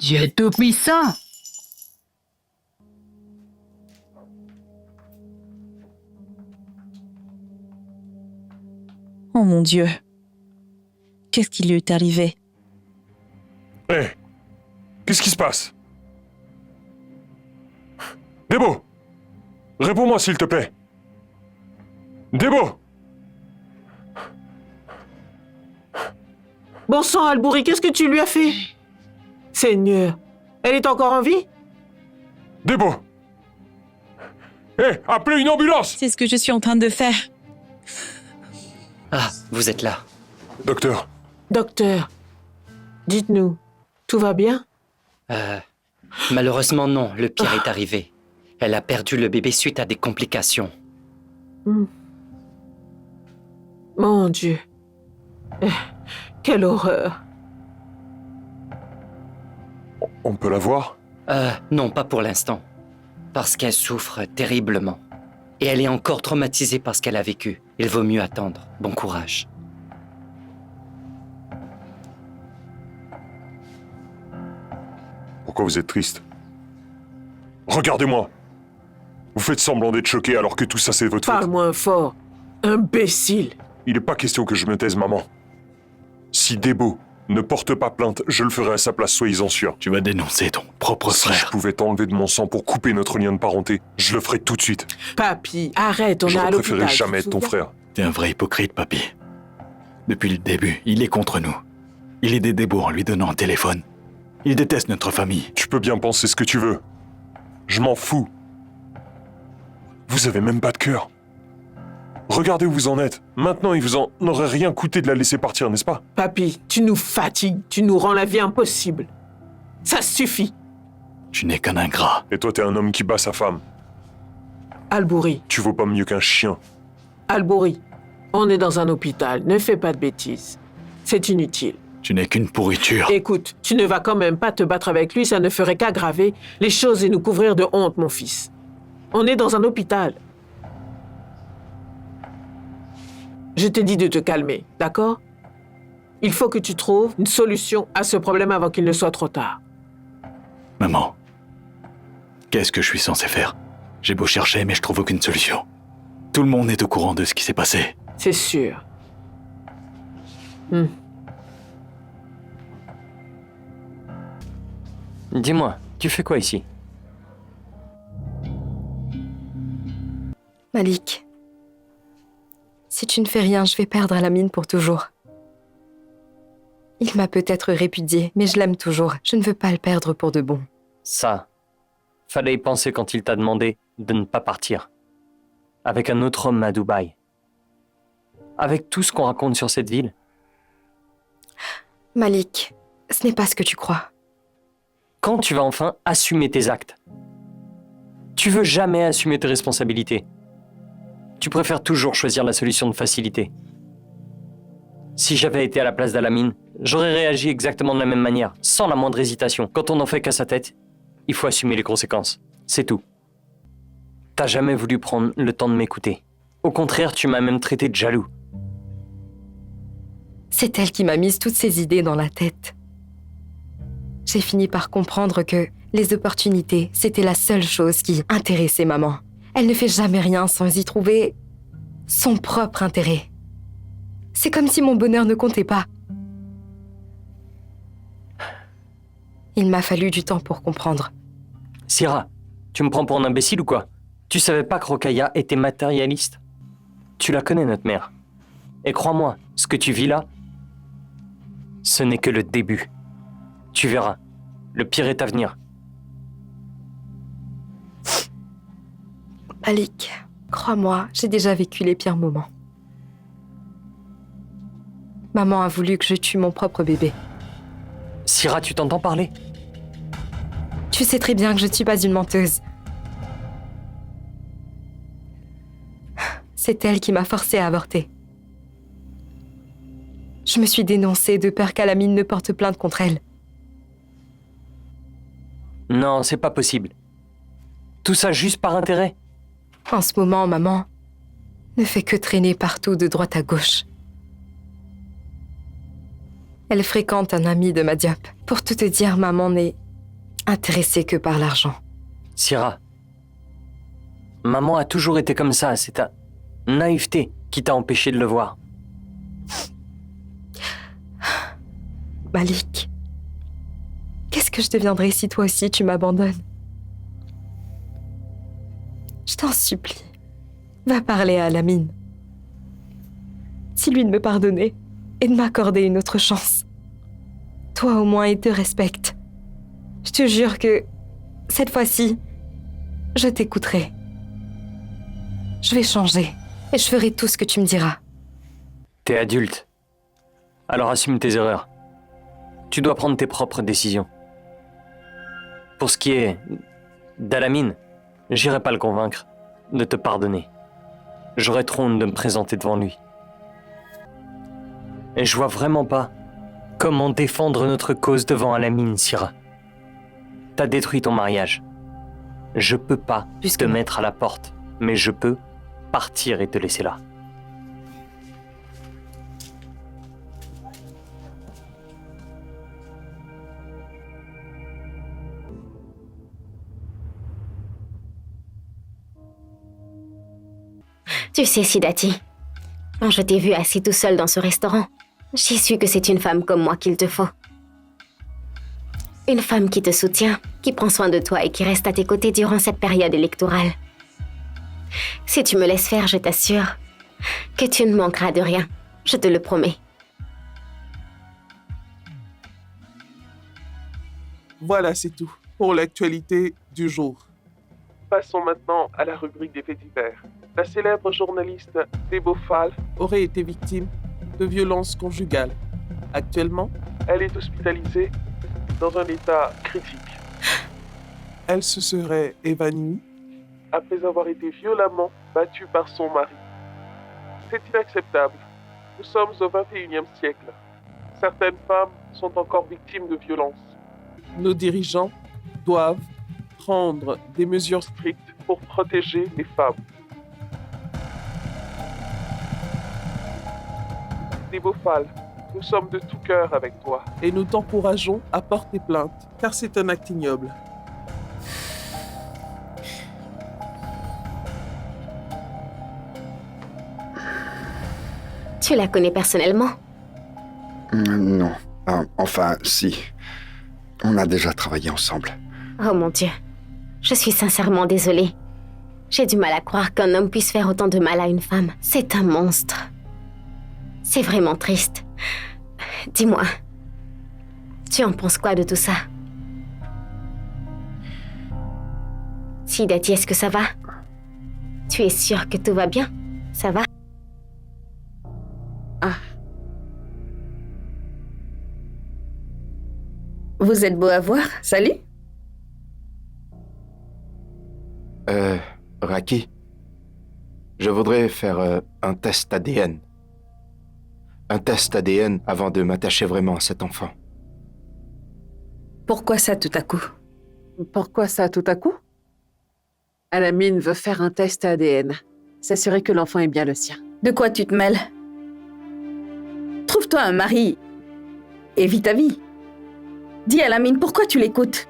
Dieu Tout-Puissant! Oh mon Dieu. Qu'est-ce qui lui est arrivé? Hé, qu'est-ce qui se passe? Debo! Réponds-moi s'il te plaît. Debo! Bon sang, Albouri, qu'est-ce que tu lui as fait? Seigneur, elle est encore en vie? Debo! Hé, appelez une ambulance! C'est ce que je suis en train de faire. Ah, vous êtes là. Docteur, Docteur, dites-nous, tout va bien? Malheureusement, non, le pire est arrivé. Elle a perdu le bébé suite à des complications. Mon Dieu. Quelle horreur. on peut la voir? Non, pas pour l'instant. Parce qu'elle souffre terriblement. Et elle est encore traumatisée par ce qu'elle a vécu. Il vaut mieux attendre. Bon courage. Pourquoi vous êtes triste? Regardez-moi! Vous faites semblant d'être choqué alors que tout ça c'est votre faute. Parle moins fort. Imbécile. Il n'est pas question que je me taise, maman. Si Debo ne porte pas plainte, je le ferai à sa place, soyez-en sûrs. Tu vas dénoncer ton propre Si je frère. pouvais t'enlever de mon sang pour couper notre lien de parenté, je le ferais tout de suite. Papy, arrête, on est J'aurais à l'hôpital. préféré jamais tu te être ton souviens? frère. T'es un vrai hypocrite, papy. Depuis le début, il est contre nous. Il aide Debo en lui donnant un téléphone. Il déteste notre famille. Tu peux bien penser ce que tu veux. Je m'en fous. Vous avez même pas de cœur. Regardez où vous en êtes. Maintenant, il vous en aurait rien coûté de la laisser partir, n'est-ce pas? Papy, tu nous fatigues, tu nous rends la vie impossible. Ça suffit. Tu n'es qu'un ingrat. Et toi, t'es un homme qui bat sa femme. Albouri, Tu vaux pas mieux qu'un chien. Albouri, on est dans un hôpital, ne fais pas de bêtises. C'est inutile. Tu n'es qu'une pourriture. Écoute, tu ne vas quand même pas te battre avec lui, ça ne ferait qu'aggraver les choses et nous couvrir de honte, mon fils. On est dans un hôpital. Je t'ai dit de te calmer, d'accord? Il faut que tu trouves une solution à ce problème avant qu'il ne soit trop tard. Maman, qu'est-ce que je suis censé faire? J'ai beau chercher, mais je trouve aucune solution. Tout le monde est au courant de ce qui s'est passé. C'est sûr. Dis-moi, tu fais quoi ici? Malik, si tu ne fais rien, je vais perdre Alamine pour toujours. Il m'a peut-être répudiée, mais je l'aime toujours. Je ne veux pas le perdre pour de bon. Ça, fallait y penser quand il t'a demandé de ne pas partir. Avec un autre homme à Dubaï. Avec tout ce qu'on raconte sur cette ville. Malik, ce n'est pas ce que tu crois. Quand tu vas enfin assumer tes actes? Tu veux jamais assumer tes responsabilités. Tu préfères toujours choisir la solution de facilité. Si j'avais été à la place d'Alamine, j'aurais réagi exactement de la même manière, sans la moindre hésitation. Quand on n'en fait qu'à sa tête, il faut assumer les conséquences. C'est tout. T'as jamais voulu prendre le temps de m'écouter. Au contraire, tu m'as même traité de jaloux. C'est elle qui m'a mise toutes ces idées dans la tête. J'ai fini par comprendre que les opportunités, c'était la seule chose qui intéressait maman. Elle ne fait jamais rien sans y trouver son propre intérêt. C'est comme si mon bonheur ne comptait pas. Il m'a fallu du temps pour comprendre. Syrah, tu me prends pour un imbécile ou quoi? Tu savais pas que Rokhaya était matérialiste? Tu la connais, notre mère. Et crois-moi, ce que tu vis là, ce n'est que le début. Tu verras, le pire est à venir. Malik, crois-moi, j'ai déjà vécu les pires moments. Maman a voulu que je tue mon propre bébé. Syrah, tu t'entends parler? Tu sais très bien que je ne suis pas une menteuse. C'est elle qui m'a forcée à avorter. Je me suis dénoncée de peur qu'Alamine ne porte plainte contre elle. Non, c'est pas possible. Tout ça juste par intérêt? En ce moment, maman ne fait que traîner partout de droite à gauche. Elle fréquente un ami de Madiop. Pour tout te dire, maman n'est intéressé que par l'argent. Syrah, maman a toujours été comme ça, c'est ta naïveté qui t'a empêché de le voir. Malik, qu'est-ce que je deviendrais si toi aussi tu m'abandonnes? Je t'en supplie, va parler à Alamine. Dis-lui de me pardonner et de m'accorder une autre chance. Toi au moins, il te respecte. Je te jure que, cette fois-ci, je t'écouterai. Je vais changer et je ferai tout ce que tu me diras. T'es adulte, alors assume tes erreurs. Tu dois prendre tes propres décisions. Pour ce qui est d'Alamine, j'irai pas le convaincre de te pardonner. J'aurais trop honte de me présenter devant lui. Et je vois vraiment pas comment défendre notre cause devant Alamine, Syrah. T'as détruit ton mariage. Je peux pas te mettre à la porte, mais je peux partir et te laisser là. Tu sais, Sidati, quand je t'ai vu assis tout seul dans ce restaurant, j'ai su que c'est une femme comme moi qu'il te faut. Une femme qui te soutient, qui prend soin de toi et qui reste à tes côtés durant cette période électorale. Si tu me laisses faire, je t'assure que tu ne manqueras de rien. Je te le promets. Voilà, c'est tout pour l'actualité du jour. Passons maintenant à la rubrique des faits divers. La célèbre journaliste Debo Fall aurait été victime de violences conjugales. Actuellement, elle est hospitalisée dans un état critique. Elle se serait évanouie après avoir été violemment battue par son mari. C'est inacceptable. Nous sommes au XXIe siècle. Certaines femmes sont encore victimes de violences. Nos dirigeants doivent prendre des mesures strictes pour protéger les femmes. Débofal, nous sommes de tout cœur avec toi et nous t'encourageons à porter plainte, car c'est un acte ignoble. Tu la connais personnellement? Non. Enfin, si. On a déjà travaillé ensemble. Oh mon Dieu. Je suis sincèrement désolée. J'ai du mal à croire qu'un homme puisse faire autant de mal à une femme. C'est un monstre. C'est vraiment triste. Dis-moi, tu en penses quoi de tout ça? Sidati, est-ce que ça va? Tu es sûre que tout va bien? Ça va? Vous êtes beau à voir. Salut. Raki, je voudrais faire un test ADN. Un test ADN avant de m'attacher vraiment à cet enfant. Pourquoi ça tout à coup? Pourquoi ça tout à coup? Alamine veut faire un test ADN. S'assurer que l'enfant est bien le sien. De quoi tu te mêles? Trouve-toi un mari et vis ta vie. Dis à Alamine pourquoi tu l'écoutes.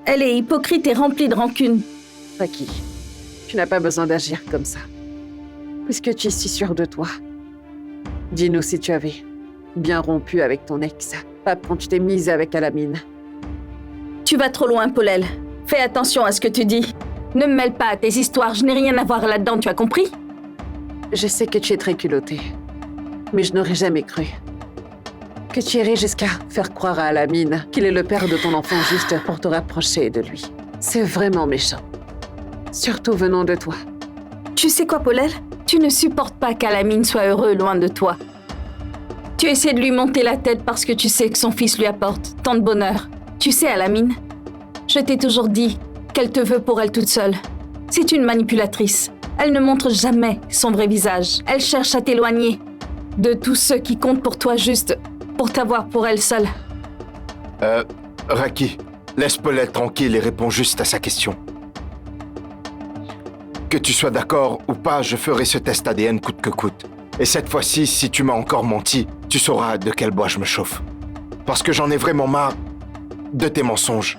Elle est hypocrite et remplie de rancune. Raki, tu n'as pas besoin d'agir comme ça. Puisque tu es si sûre de toi. Dis-nous si tu avais bien rompu avec ton ex, pas quand tu t'es mise avec Alamine. Tu vas trop loin, Paulel. Fais attention à ce que tu dis. Ne me mêle pas à tes histoires, je n'ai rien à voir là-dedans, tu as compris? Je sais que tu es très culottée, mais je n'aurais jamais cru que tu irais jusqu'à faire croire à Alamine qu'il est le père de ton enfant juste pour te rapprocher de lui. C'est vraiment méchant. Surtout venant de toi. Tu sais quoi, Paulel? Tu ne supportes pas qu'Alamine soit heureux loin de toi. Tu essaies de lui monter la tête parce que tu sais que son fils lui apporte tant de bonheur. Tu sais, Alamine, je t'ai toujours dit qu'elle te veut pour elle toute seule. C'est une manipulatrice. Elle ne montre jamais son vrai visage. Elle cherche à t'éloigner de tous ceux qui comptent pour toi juste pour t'avoir pour elle seule. Raki, laisse Paulette tranquille et réponds juste à sa question. Que tu sois d'accord ou pas, je ferai ce test ADN coûte que coûte. Et cette fois-ci, si tu m'as encore menti, tu sauras de quel bois je me chauffe. Parce que j'en ai vraiment marre de tes mensonges.